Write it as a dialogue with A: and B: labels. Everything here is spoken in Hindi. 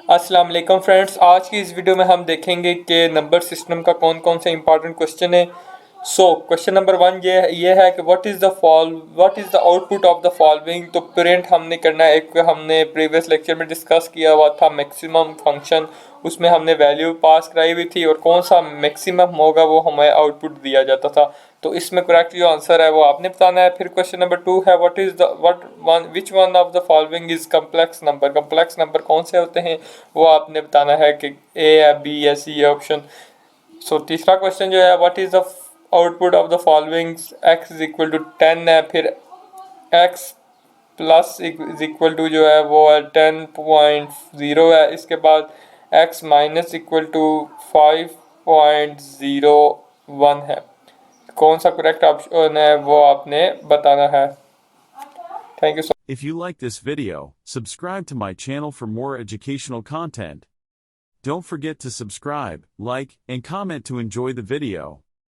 A: अस्सलाम वालेकुम फ्रेंड्स, आज की इस वीडियो में हम देखेंगे कि नंबर सिस्टम का कौन कौन से इंपॉर्टेंट क्वेश्चन है। क्वेश्चन नंबर 1 ये है कि what is the output of the following. तो प्रिंट हमने करना है। एक हमने प्रीवियस लेक्चर में डिस्कस किया हुआ था मैक्सिमम फंक्शन, उसमें हमने वैल्यू पास कराई हुई थी और कौन सा मैक्सिमम होगा वो हमें आउटपुट दिया जाता था। तो इसमें करेक्ट जो आंसर है वो आपने बताना है। फिर क्वेश्चन नंबर 2 है which one of the following is complex number. Complex number कौन से होते हैं वो आपने बताना है कि ए या बी या सी ऑप्शन। तीसरा क्वेश्चन जो है what is the output of the following. x is equal to 10 है, फिर x plus is equal to जो है वो है 10.0 है। इसके बाद x माइनस इक्वल टू 5.01 है। कौन सा करेक्ट ऑप्शन है वो आपने बताना है। Thank you.
B: If you like this video, subscribe to my channel for more educational content. Don't forget to subscribe, like, and comment to enjoy the video.